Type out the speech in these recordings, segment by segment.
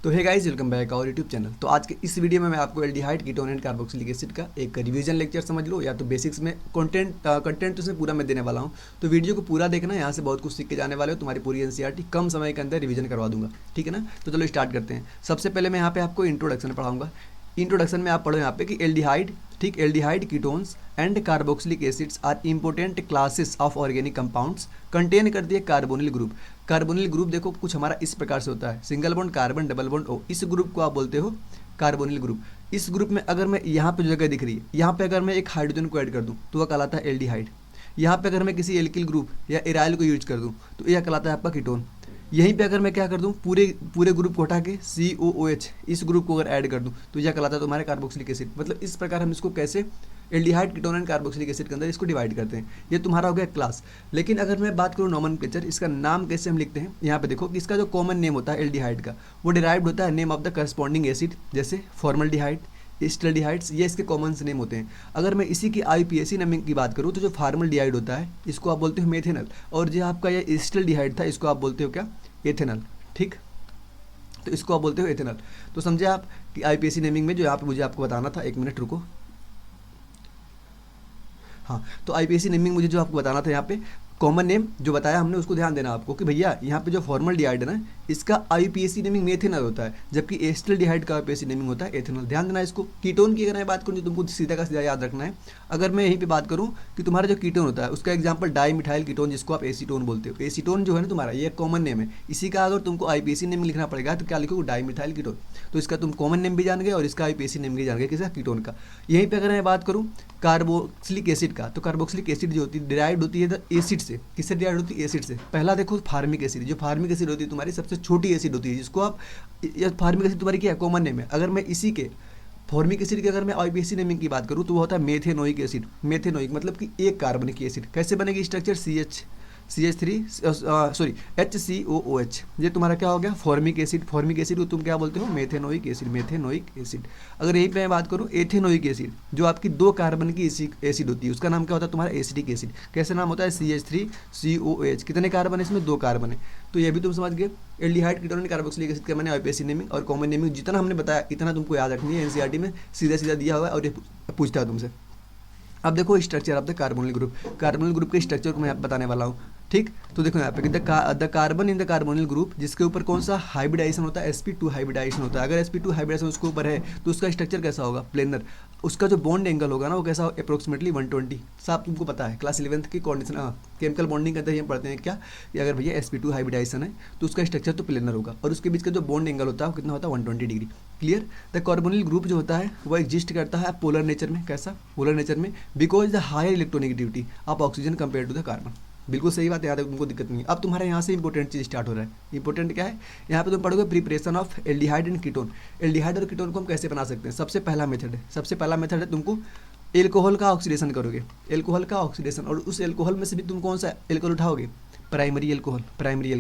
तो hey guys, welcome back our YouTube channel. तो आज के इस वीडियो में मैं आपको aldehyde ketone and carboxylic acid का एक रिवीजन लेक्चर समझ लो, या तो बेसिक्स में कंटेंट तो इसमें पूरा मैं देने वाला हूँ। तो वीडियो को पूरा देखना, यहाँ से बहुत कुछ सीख के जाने वाले हो। तुम्हारी पूरी एनसीईआरटी कम समय के अंदर रिवीजन करवा दूंगा, ठीक है ना। तो चलो स्टार्ट करते हैं। सबसे पहले मैं यहाँ पे आपको इंट्रोडक्शन पढ़ाऊंगा। इंट्रोडक्शन में आप पढ़ो यहाँ पे कि एल्डिहाइड, ठीक, aldehyde ketones and carboxylic acids are important classes of organic compounds contain करती है कार्बोनिल ग्रुप। कार्बोनिल ग्रुप देखो कुछ हमारा इस प्रकार से होता है, single bond carbon, double bond O, इस ग्रुप को आप बोलते हो कार्बोनिल ग्रुप। इस ग्रुप में अगर मैं यहाँ पे जो जगह दिख रही है, यहाँ पे अगर मैं एक हाइड्रोजन को ऐड कर दूँ तो वह कहलाता है एल्डिहाइड। यहाँ पे अगर मैं किसी एल्किल ग्रुप या इराइल को यूज कर दूँ तो यह कहलाता है आपका कीटोन। यहीं पे अगर मैं क्या कर दूं, पूरे पूरे ग्रुप को हटा के COOH इस ग्रुप को अगर ऐड कर दूं तो यह कहलाता है तुम्हारे कार्बोक्सिलिक एसिड। मतलब इस प्रकार हम इसको कैसे aldehyde, ketone and carboxylic acid के अंदर इसको डिवाइड करते हैं। ये तुम्हारा हो गया क्लास। लेकिन अगर मैं बात करूँ नॉमेनक्लेचर, इसका नाम कैसे हम लिखते हैं, यहाँ पे देखो कि इसका जो कॉमन नेम होता है एल्डिहाइड का, वो डिराइव्ड होता है name of the corresponding acid, जैसे फॉर्मल्डिहाइड, एस्टल्डिहाइड्स, ये इसके कॉमन नेम होते हैं। अगर मैं इसी की IUPAC नेमिंग की बात करूँ तो जो फॉर्मल्डिहाइड होता है इसको आप बोलते हो मेथेनल, और जो आपका ये एस्टल्डिहाइड था इसको आप बोलते हो क्या, एथेनल, ठीक। तो इसको आप बोलते हो एथेनल। तो समझे आप कि IUPAC नेमिंग में जो यहाँ पे मुझे आपको बताना था, एक मिनट रुको। हाँ, तो IUPAC नेमिंग मुझे जो आपको बताना था, यहाँ पे कॉमन नेम जो बताया हमने उसको ध्यान देना आपको कि भैया यहाँ पे जो फॉर्मल्डिहाइड है ना, इसका IUPAC नेमिंग मेथेनल होता है, जबकि एस्टल्डिहाइड का IUPAC नेमिंग होता है एथेनल। ध्यान देना इसको। कीटोन की अगर मैं बात करूँ तो तुमको सीधा का सीधा याद रखना है। अगर मैं यहीं पे बात करूँ कि तुम्हारा जो कीटोन होता है उसका एग्जाम्पल डाई मिथाइल कीटोन, जिसको आप एसीटोन बोलते हो। एसीटोन जो है ना तुम्हारा, ये कॉमन नेम है। इसी का अगर तुमको IUPAC नेम लिखना पड़ेगा तो क्या लिखोगे, डाई मिथाइल कीटोन। तो इसका तुम कॉमन नेम भी जान गए और इसका IUPAC नेम भी जान गए, किसका, कीटोन का। यहीं पर अगर मैं बात करूँ कार्बोक्सिलिक एसिड का, तो कार्बोक्सिलिक एसिड जो होती है डिराइव्ड होती है एसिड से। किससे डिराइव्ड होती है, एसिड से। पहला देखो फार्मिक एसिड, जो फार्मिक एसिड होती है तुम्हारी सबसे छोटी एसिड होती है, जिसको आप, यह फार्मिक एसिड तुम्हारी क्या है, कॉमन नेम है। अगर मैं इसी के फॉर्मिक एसिड की अगर मैं IUPAC नेमिंग की बात करूँ तो वो होता है मेथेनोइक एसिड। मेथेनोइक मतलब कि एक कार्बनिक एसिड। कैसे बनेगी स्ट्रक्चर, CH3 सॉरी HCOOH, ये तुम्हारा क्या हो गया, फॉर्मिक एसिड। फॉर्मिक एसिड को तुम क्या बोलते हो, मेथेनोइक एसिड, मेथेनोइक एसिड। अगर यहीं पे मैं बात करूँ एथेनोइक एसिड, जो आपकी दो कार्बन की एसिड होती है, उसका नाम क्या होता है तुम्हारा, एसिटिक एसिड। कैसे नाम होता है, CH3COOH। कितने कार्बन है इसमें, दो कार्बन है। तो ये भी तुम समझ गए। Aldehyde, ketone and carboxylic acid का मैंने IUPAC नेमिंग और कॉमन नेमिंग जितना हमने बताया इतना तुमको याद रखनी है। NCERT में सीधा सीधा दिया हुआ है और ये पूछता है तुमसे। अब देखो structure of the carbonyl group. Carbonyl group के स्ट्रक्चर को मैं बताने वाला हूँ, ठीक। तो देखो यहाँ पे the carbon in the carbonyl group, जिसके ऊपर कौन सा हाइब्रिडाइजेशन होता है, sp2 हाइब्रिडाइजेशन होता है। अगर sp2 हाइब्रिडाइजेशन उसके ऊपर है तो उसका स्ट्रक्चर कैसा होगा, प्लेनर। उसका जो बॉन्ड एंगल होगा ना वो कैसा होगा, अप्रोक्सीमेटली 120। साहब तुमको पता है क्लास 11th की कंडीशन, केमिकल बॉन्डिंग के अंदर हम पढ़ते हैं क्या, कि अगर भैया sp2 हाइब्रिडाइजेशन है तो उसका स्ट्रक्चर तो प्लेनर होगा, और उसके बीच का जो बॉन्ड एंगल होता है वो कितना होता है, 120 degree. Clear. The carbonyl group जो होता है वो एग्जिस्ट करता है पोलर नेचर में। कैसा, पोलर नेचर में, because the higher electronegativity of oxygen compare to the carbon. बिल्कुल सही बात है, यहाँ तक तुमको दिक्कत नहीं है। अब तुम्हारे यहाँ से इंपॉर्टेंट चीज स्टार्ट हो रहा है। इंपॉर्टेंट क्या है, यहाँ पे तुम पढ़ोगे preparation of aldehyde and ketone. Aldehyde और कीटोन को हम कैसे बना सकते हैं, सबसे पहला मेथड है, तुमको एल्कोहल का ऑक्सीडेशन करोगे, एल्कोहल का ऑक्सीडेशन। और उस एल्कोहल में से भी तुम कौन सा एल्कोहल उठाओगे, प्राइमरी एल्कोहल। प्राइमरी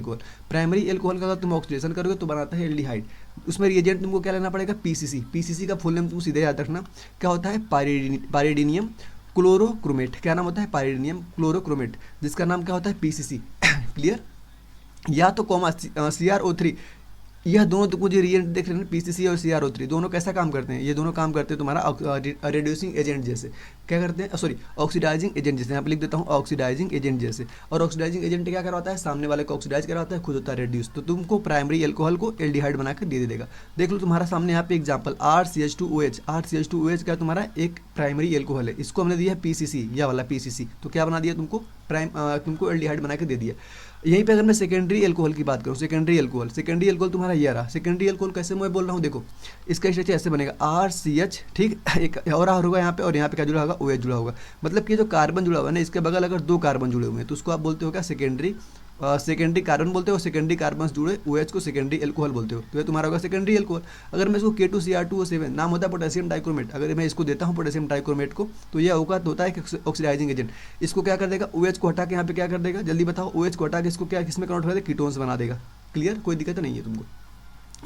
एल्कोहल का अगर तुम ऑक्सीडेशन करोगे तो बनाता है एल्डिहाइड। उसमें रिएजेंट तुमको क्या लेना पड़ेगा, PCC का फुल नेम तुम सीधे याद रखना, क्या होता है, पायरिडीनियम क्लोरोक्रोमेट। क्या नाम होता है, पायरिडीनियम क्लोरोक्रोमेट, जिसका नाम क्या होता है, PCC। क्लियर। या तो कॉमा CrO3, यह दोनों तुमको जो रिएजेंट देख रहे हैं PCC और CrO3, दोनों कैसा काम करते हैं, ये दोनों काम करते हैं तुम्हारा रिड्यूसिंग एजेंट जैसे। क्या करते हैं, सॉरी, ऑक्सीडाइजिंग एजेंट जैसे। यहाँ पे लिख देता हूँ ऑक्सीडाइजिंग एजेंट जैसे। और ऑक्सीडाइजिंग एजेंट क्या करवाता है, सामने वाले को ऑक्सीडाइज करवाता है, खुद होता है रेड्यूस। तो तुमको प्राइमरी एल्कोहल को एल्डिहाइड बना कर दे देगा। देख लो तुम्हारा सामने यहाँ पे एग्जाम्पल RCH2OH। RCH2OH क्या तुम्हारा एक प्राइमरी एल्कोहल है, इसको हमने दिया PCC, यह वाला PCC। तो क्या बना दिया तुमको, तुमको एल्डिहाइड बना के दे दिया। यहीं पे अगर मैं सेकेंडरी एल्कोहल की बात करूँ, सेकेंडरी एल्कोहल तुम्हारा ये रहा। सेकेंडरी एल्कोहल कैसे मैं बोल रहा हूँ, देखो इसका स्ट्रक्चर ऐसे बनेगा, RCH, ठीक, एक और R होगा यहाँ पे, और यहाँ पे क्या जुड़ा होगा, OH जुड़ा होगा। मतलब कि जो कार्बन जुड़ा हुआ है ना, इसके बगल अगर दो कार्बन जुड़े हुए हैं तो उसको आप बोलते हो क्या, सेकेंडरी कार्बन बोलते हो। सेकेंडरी कार्बन जुड़े OH को सेकेंडरी एल्कोहल बोलते हो, तो ये तुम्हारा होगा सेकेंडरी एल्कोहल। अगर मैं इसको K2Cr2O7, नाम होता है पोटेशियम डाइक्रोमेट, अगर मैं इसको देता हूँ पोटेशियम डाइक्रोमेट को, तो यह होता है ऑक्सीडाइजिंग एजेंट। इसको क्या कर देगा, OH को हटा के यहाँ पे क्या कर देगा, जल्दी बताओ, OH को हटा के इसको क्या किसमें कन्वर्ट कर देगा, कीटोन्स बना देगा। क्लियर, कोई दिक्कत नहीं है तुमको।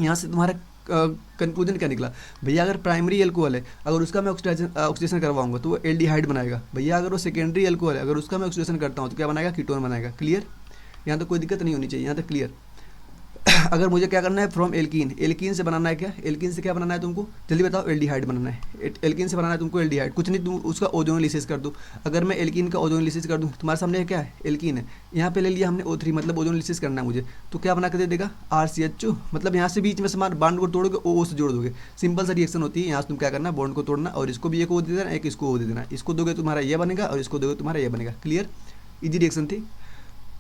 यहाँ से तुम्हारा कंक्लूजन क्या निकला, भैया अगर प्राइमरी एल्कोहल है, अगर उसका मैं ऑक्सीडेशन करवाऊंगा तो वो एल्डिहाइड बनाएगा। भैया अगर वो सेकेंडरी एल्कोहल है, अगर उसका मैं ऑक्सीडेशन करता हूँ तो क्या बनाएगा, कीटोन बनाएगा। क्लियर, यहाँ तो कोई दिक्कत नहीं होनी चाहिए, यहाँ तक क्लियर। अगर मुझे क्या करना है फ्रॉम एल्कीन, एल्कीन से बनाना है, क्या एल्कीन से क्या बनाना है तुमको, जल्दी बताओ, एल्डिहाइड बनाना है, एल्कीन से बनाना है तुमको एल्डिहाइड, कुछ नहीं, तुम उसका ओजोन लिसिस कर दो। अगर मैं एल्कीन का ओजोन लिसिस कर दूँ, तुम्हारे सामने क्या है, एल्कीन है, यहाँ पे ले लिया हमने O3, मतलब ओजोन लिसिस करना है मुझे, तो क्या बना कर दे देगा RCHO, मतलब यहाँ से बीच में समान बॉन्ड को तोड़ोगे, O से जोड़ दोगे, सिंपल सा रिएक्शन होती है। यहाँ से तुम क्या करना है, बॉन्ड को तोड़ना और इसको भी एक O दे देना, एक इसको O दे देना, इसको दोगे तुम्हारा ये बनेगा और इसको दोगे तुम्हारा ये बनेगा। क्लियर, इजी रिएक्शन थी।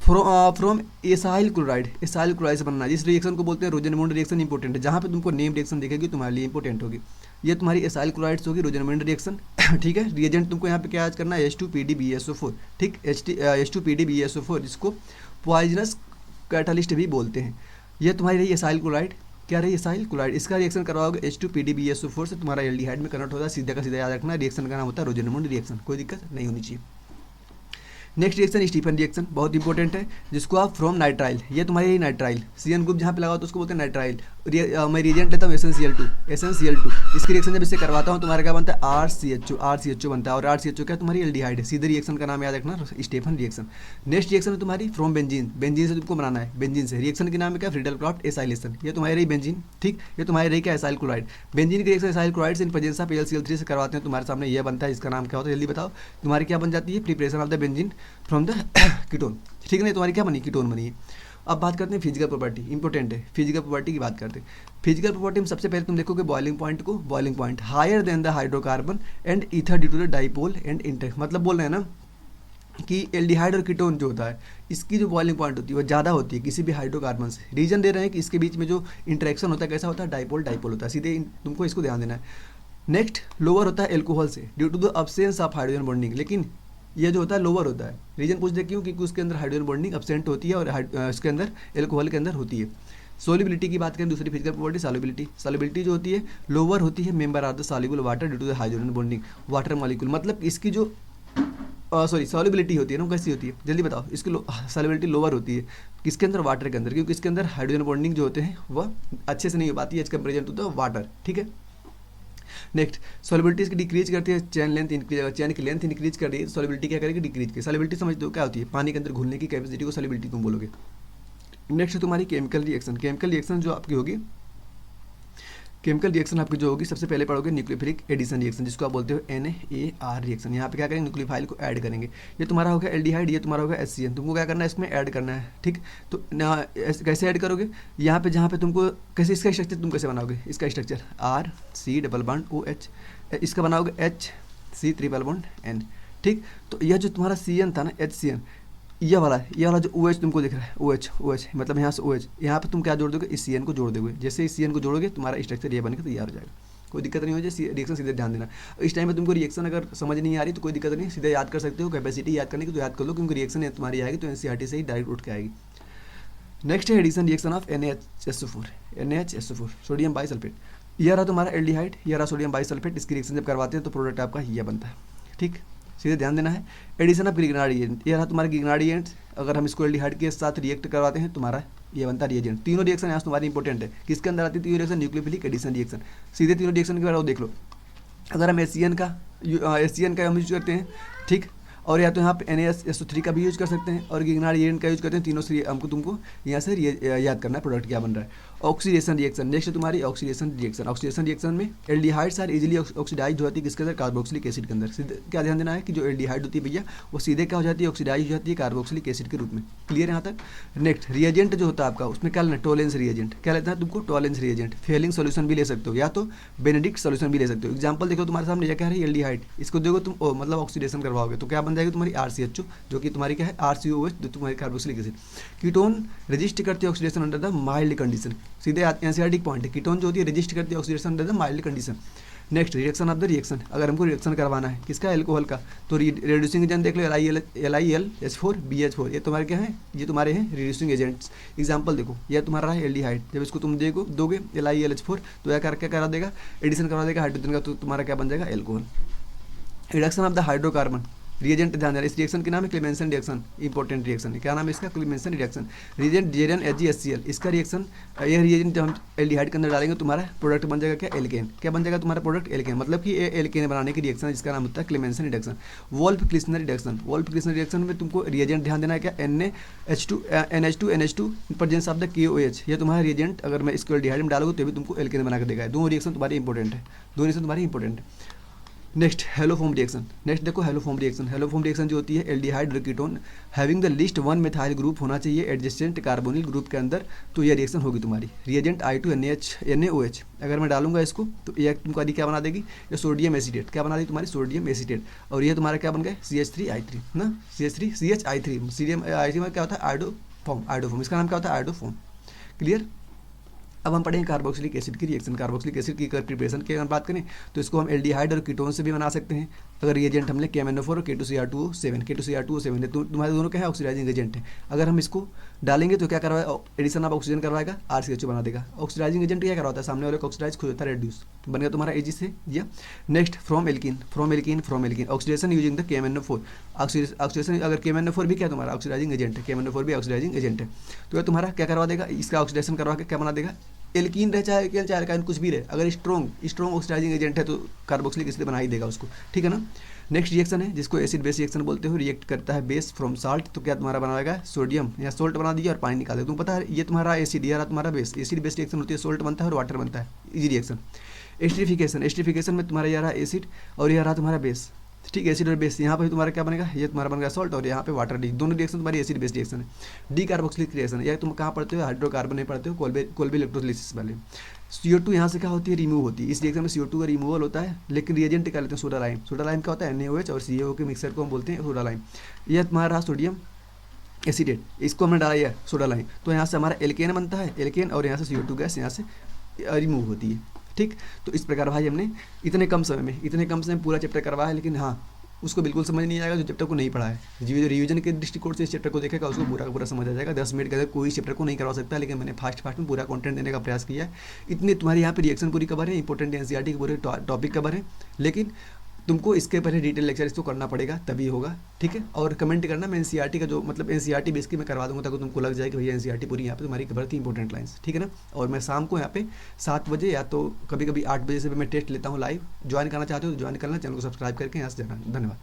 From acyl chloride, acyl chloride से बनना है, जिस रिएक्शन को बोलते हैं रोजनमंड रिएक्शन इंपॉर्टेंट है, जहाँ पे तुमको नेम रिएक्शन दिखेगी तुम्हारे लिए इंपॉर्टेंट होगी, ये तुम्हारी एसाइल क्लोराइड्स होगी, रोजनमंड रिएक्शन। ठीक है, रिएजेंट तुमको यहाँ पे क्या याद करना है, H2PdBSO4, ठीक, H2PdBSO4, जिसको पॉइजनस कैटालिस्ट भी बोलते हैं। ये तुम्हारी रही एसाइल क्लोराइड, क्या रही एसाइल क्लोराइड, इसका रिएक्शन करवाओगे H2PdBSO4 से, तुम्हारा एल्डिहाइड में कन्वर्ट होता है, सीधा का सीधा याद रखना, रिएक्शन का नाम होता है रोजनमंड रिएक्शन, कोई दिक्कत नहीं होनी चाहिए। नेक्स्ट रिएक्शन स्टीफन रिएक्शन, बहुत इंपॉर्टेंट है, जिसको आप फ्रॉम नाइट्राइल, ये तुम्हारी नाइट्राइल, CN ग्रुप जहाँ पे लगा तो उसको बोलते हैं नाइट्राइल। मैं रिएजेंट लेता हूँ SnCl2, इसकी रिएक्शन जब इससे करवाता हूँ तुम्हारा क्या बनता है, RCHO बनता है, और RCHO क्या तुम्हारी एल्डिहाइड है, सीधे रिएक्शन का नाम याद रखना, स्टीफन रिएक्शन। नेक्स्ट रिएक्शन है तुम्हारी फ्रॉम बेंजीन, बेंजीन से तुमको बनाना है, बेंजीन से रिएक्शन के नाम है क्या, फ्रीडल-क्राफ्ट एसाइलेशन, ये तुम्हारी रही बेंजीन, ठीक, ये तुम्हारी रही क्या, एसाइल क्लोराइड। बेंजीन की रिएक्शन एसाइल क्लोराइड से इन प्रेजेंस ऑफ AlCl3 से करवाते हैं, तुम्हारे सामने ये बनता है, इसका नाम क्या होता है, जल्दी बताओ, तुम्हारी क्या बन जाती है, preparation of the benzene from the ketone, ठीक है, नहीं तुम्हारी क्या बनी, कीटोन बनी है। अब बात करते हैं फिजिकल प्रॉपर्टी, इंपॉर्टेंट है, फिजिकल प्रॉपर्टी की बात करते हैं। फिजिकल प्रॉपर्टी में सबसे पहले तुम देखोगे boiling point higher than the hydrocarbon and ether due to the dipole and inter, मतलब बोल रहे हैं ना कि एल्डिहाइड और कीटोन जो होता है, इसकी जो बॉइलिंग पॉइंट होती है वो ज़्यादा होती है किसी भी हाइड्रोकार्बन से। रीजन दे रहे हैं कि इसके बीच में जो इंटरेक्शन होता है कैसा होता है, डाइपोल होता है, सीधे तुमको इसको ध्यान देना है। नेक्स्ट लोअर होता है एल्कोहल से, due to the absence of hydrogen bonding, लेकिन ये जो होता है लोअर होता है, रीजन पूछ दे क्यों, क्योंकि उसके अंदर हाइड्रोजन बॉन्डिंग एब्सेंट होती है और उसके अंदर एल्कोहल के अंदर होती है। सोलिबिलिटी की बात करें, दूसरी फिजिकल प्रॉपर्टी सॉल्युबिलिटी जो होती है लोअर होती है, member are the soluble water due to the hydrogen bonding water molecule, मतलब इसकी जो सॉल्युबिलिटी होती है ना, कैसी होती है, जल्दी बताओ, इसकी सॉल्युबिलिटी लोअर होती है किसके अंदर, वाटर के अंदर, क्योंकि इसके अंदर हाइड्रोजन बॉन्डिंग जो होते हैं वह अच्छे से नहीं हो पाती है as comparison to the water, ठीक है। नेक्स्ट सॉल्युबिलिटी इसकी डिक्रीज करती है, चैन लेंथ इंक्रीज, चैन की लेंथ इंक्रीज कर रही है, सॉल्युबिलिटी क्या करेगी, डिक्रीज की। सॉल्युबिलिटी समझ दो क्या होती है, पानी के अंदर घुलने की कैपेसिटी को सॉल्युबिलिटी तुम बोलोगे। नेक्स्ट तुम्हारी केमिकल रिएक्शन जो आपकी होगी, केमिकल रिएक्शन आपकी जो होगी, सबसे पहले पढ़ोगे न्यूक्लियोफिलिक एडिशन रिएक्शन, जिसको आप बोलते हो NaR रिएक्शन। यहाँ पे क्या करेंगे, न्यूक्लियोफाइल को ऐड करेंगे, ये तुम्हारा होगा एल्डिहाइड, ये तुम्हारा होगा HCN, तुमको क्या करना है, इसमें ऐड करना है, ठीक। तो कैसे ऐड करोगे, यहाँ पे जहाँ पे तुमको कैसे, इसका स्ट्रक्चर तुम कैसे बनाओगे, इसका स्ट्रक्चर RC+OH, इसका बनाओगे HC3+N, ठीक। तो यह जो तुम्हारा CN था ना, HCN, ये वाला जो OH तुमको दिख रहा है, OH मतलब यहाँ से OH, यहाँ पे तुम क्या जोड़ दोगे, इस CN को जोड़ दोगे, जैसे इस CN को जोड़ोगे तुम्हारा स्ट्रक्चर ये बनकर तैयार हो जाएगा, कोई दिक्कत नहीं हो जाए। रिएक्शन सीधे ध्यान देना, इस टाइम पे तुमको रिएक्शन अगर समझ नहीं आ रही तो कोई दिक्कत नहीं, सीधे याद कर सकते हो, कैपेसिटी याद करने की तो याद कर लो, क्योंकि रिएक्शन तुम्हारी आएगी तो NCERT से ही डायरेक्ट उठ के आएगी। नेक्स्ट है addition reaction of NaHSO4 sodium bisulphate, यह रहा तुम्हारा एल्डिहाइड, यह रहा सोडियम बाइसल्फेट, इसकी रिएक्शन जब करवाते हैं तो प्रोडक्ट आपका यह बनता है, ठीक, सीधे ध्यान देना है। एडिशन ऑफ ग्रिग्नार्ड एजेंट, ये रहा तुम्हारा ग्रिग्नार्ड एजेंट, अगर हम इसको एल्डिहाइड के साथ रिएक्ट करवाते हैं तुम्हारा ये बनता है रिएजेंट। तीनों रिएक्शन यहाँ तुम्हारी इंपॉर्टेंट है, किसके अंदर आती है तीनों रिएक्शन, न्यूक्लियोफिलिक एडिशन रिएक्शन। सीधे तीनों रिएक्शन के बारे में देख लो, अगर हम HCN का हम यूज करते हैं, ठीक, और या तो यहाँ पे NaSO3 का भी यूज कर सकते हैं और ग्रिग्नार्ड एजेंट का यूज करते हैं, तीनों से हमको तुमको यहाँ से याद करना है प्रोडक्ट क्या बन रहा है। ऑक्सीडेशन रिएक्शन, नेक्स्ट तुम्हारी ऑक्सीडेशन रिएक्शन में एल्डिहाइड्स आर इजीली ऑक्सीडाइज हो जाती है किसके अंदर, कार्बोक्सिलिक एसिड के अंदर। सीधे क्या ध्यान देना है कि जो एल्डिहाइड होती है भैया वो सीधे क्या हो जाती है, ऑक्सीडाइज हो जाती है कार्बोक्सिलिक एसिड के रूप में। क्लियर यहाँ तक। नेक्स्ट रिएजेंट जो होता है आपका, उसमें क्या लेना, टोलेंस रिएजेंट, क्या लेता है तुमको, टोलेंस रिएजेंट। फेलिंग सोल्यूशन भी ले सकते हो या तो बेनेडिक्ट सोल्यूशन भी ले सकते हो। एग्जाम्पल देखो तुम्हारे सामने क्या कह रही है, एल्डिहाइड, इसको देखो तुम मतलब ऑक्सीडेशन करवाओगे तो क्या बन जाएगी तुम्हारी RCHO, जो कि तुम्हारी क्या है RCOH, जो तुम्हारी कार्बोक्सिलिक एसिड। कीटोन रजिस्ट करती है oxidation under the mild condition, सीधे NCERT पॉइंट है, कीटोन जो होती है रजिस्ट करती है oxidation under the mild condition. Next reaction of the reaction, अगर हमको रिएक्शन करवाना है किसका, एल्कोहल का, तो रिड्यूसिंग एजेंट देख लो, LiLH4BH4, ये तुम्हारे क्या है, ये तुम्हारे हैं रिड्यूसिंग एजेंट्स। एग्जांपल देखो, यह तुम्हारा है एल्डिहाइड, जब इसको तुम दोगे LiLH4 तो यह क्या करा देगा, एडिशन करवा देगा हाइड्रोजन का, तो तुम्हारा क्या बन जाएगा, alcohol. Reduction of the hydrocarbon, reagent ध्यान देना, इस रिएक्शन के नाम है क्लेमेंसन रिएक्शन, इंपॉर्टेंट रिएक्शन है। क्या नाम है इसका? Clemmensen reaction. रिएजेंट JnHgHCl, इसका रिएक्शन, यह रिएजेंट जब हम एल्डिहाइड के अंदर डालेंगे तुम्हारा प्रोडक्ट बन जाएगा क्या? एल्केन। क्या बन जाएगा तुम्हारा प्रोडक्ट? एल्केन। मतलब कि ये एल्केन बनाने की रिएक्शन है जिसका नाम होता है Clemmensen reaction. Wolff Kishner reaction, Wolff Kishner reaction में तुमको रिएजेंट ध्यान देना है क्या? NH2 presence of the KOH, ये तुम्हारा रिएजेंट अगर मैं इसको एल्डिहाइड में डालूंगा तो भी तुमको एल्केन बना के देगा। दोनों रिएक्शन तुम्हारी इंपॉर्टेंट है, दोनों रिएक्शन तुम्हारी इंपॉर्टेंट है। नेक्स्ट हेलोफॉर्म रिएक्शन, नेक्स्ट देखो हेलोफॉर्म रिएक्शन। हेलोफॉर्म रिएक्शन जो होती है एल्डिहाइड और ketone having the least one methyl group होना चाहिए एडजेसेंट कार्बोनिल ग्रुप के अंदर, तो ये रिएक्शन होगी तुम्हारी। रिएजेंट I2NaOH अगर मैं डालूंगा इसको तो ये तुमको क्या बना देगी? ये सोडियम एसीटेट। क्या बना देगी तुम्हारी? Sodium acetate. और ये तुम्हारा क्या बन गया? CH3I3 ना, CH3CHI3। सीरियम I3 में क्या होता है? आयोडोफॉर्म, इसका नाम क्या होता है? आयोडोफॉर्म। क्लियर। अब हम पढ़ेंगे कार्बोक्सिलिक एसिड की रिएक्शन। कार्बोक्सिलिक एसिड की प्रिपरेशन की अगर बात करें तो इसको हम एल्डिहाइड और कीटोन से भी बना सकते हैं। अगर रिएजेंट हमने KMnO4 और K2Cr2O7 है, तो तुम्हारे दोनों क्या है? ऑक्सीडाइजिंग एजेंट है। अगर हम इसको डालेंगे तो क्या करवाएगा? एडिशन ऑफ ऑक्सीजन करवाएगा, RCHO बना देगा। ऑक्सीडाइजिंग एजेंट क्या करवाता है? सामने वाले को ऑक्सीडाइज खुद होता है, रेड्यूस, बन गया तुम्हारा AG से ये। Next from alkene oxidation using the KMnO4। Oxidation अगर KMnO4 भी क्या तुम्हारा ऑक्सीडाइजिंग एजेंट है, KMnO4 भी ऑक्सीडाइजिंग एजेंट है, तो ये तुम्हारा क्या करवा देगा? इसका ऑक्सीडेशन करवा के क्या बना देगा? एल्कीन रहे चाहे एल्केन चाहे अल्काइन कुछ भी रहे, अगर स्ट्रॉन्ग ऑक्सीडाइजिंग एजेंट है तो कार्बोक्सिलिक एसिड बना ही देगा उसको, ठीक है ना। नेक्स्ट रिएक्शन है जिसको एसिड बेस रिएक्शन बोलते हो। रिएक्ट करता है बेस फ्रॉम साल्ट, तो क्या तुम्हारा बनाएगा? सोडियम या सोल्ट बना दिया और पानी निकाल दिया। तुम पता है ये तुम्हारा एसिड, ये रहा तुम्हारा बेस। एसिड बेस रिएक्शन होती है, सोल्ट बनता है और वाटर बनता है, इजी रिएक्शन। एस्ट्रीफिकेशन में तुम्हारा ये रहा एसिड और ये रहा तुम्हारा बेस, ठीक है, एसिड और बेस। यहाँ पे तुम्हारा क्या बनेगा? ये तुम्हारा बन गया सॉल्ट और यहाँ पे वाटर। डी दोनों रिएक्शन तुम्हारी एसिड बेस रिएक्शन है। डी कार्बोक्सिलिक रिएक्शन है, या तुम कहाँ पढ़ते हो? हाइड्रोकार्बन नहीं पढ़ते हो, कोल्बे इलेक्ट्रोलिसिस वाले। CO2 यहाँ से क्या होती है? रिमूव होती है। इस रिएक्शन में CO2 का रिमूवल होता है, लेकिन रिएजेंट क्या लेते हैं? Soda lime. सोडा लाइम क्या होता है? NaOH और CaO के मिक्सर को हम बोलते हैं सोडा लाइम। यह तुम्हारा सोडियम एसिडेट, इसको हमने डाला है सोडा लाइम, तो यहाँ से हमारा एल्केन बनता है, एल्केन, और यहाँ से CO2 गैस यहाँ से रिमूव होती है, ठीक। तो इस प्रकार भाई हमने इतने कम समय में पूरा चैप्टर करवाया है, लेकिन हाँ उसको बिल्कुल समझ नहीं आएगा जो चैप्टर को नहीं पढ़ा है। जो रिवीजन के दृष्टिकोण से इस चैप्टर को देखेगा उसको पूरा का पूरा समझ आ जाएगा। 10 मिनट के अंदर कोई चैप्टर को नहीं करवा सकता, लेकिन मैंने फास्ट में पूरा कंटेंट देने का प्रयास किया है। इतनी तुम्हारे यहाँ पे रिएक्शन पूरी कवर है, इंपॉर्टेंट NCERT के पूरे टॉपिक कवर है, लेकिन तुमको इसके पहले डिटेल लेक्चर इसको करना पड़ेगा, तभी होगा, ठीक है। और कमेंट करना, मैं NCERT का जो मतलब NCERT बेस की मैं करवा दूंगा, ताकि तुमको लग जाए कि भैया NCERT पूरी यहाँ पे तुम्हारी कवर थी इंपॉर्टेंट लाइन्स, ठीक है ना। और मैं शाम को यहाँ पे 7 बजे या तो कभी कभी 8 बजे से भी मैं टेस्ट लेता हूँ लाइव। ज्वाइन करना चाहते हो तो ज्वाइन करना, चैनल को सब्सक्राइब करके यहाँ से जाना। धन्यवाद।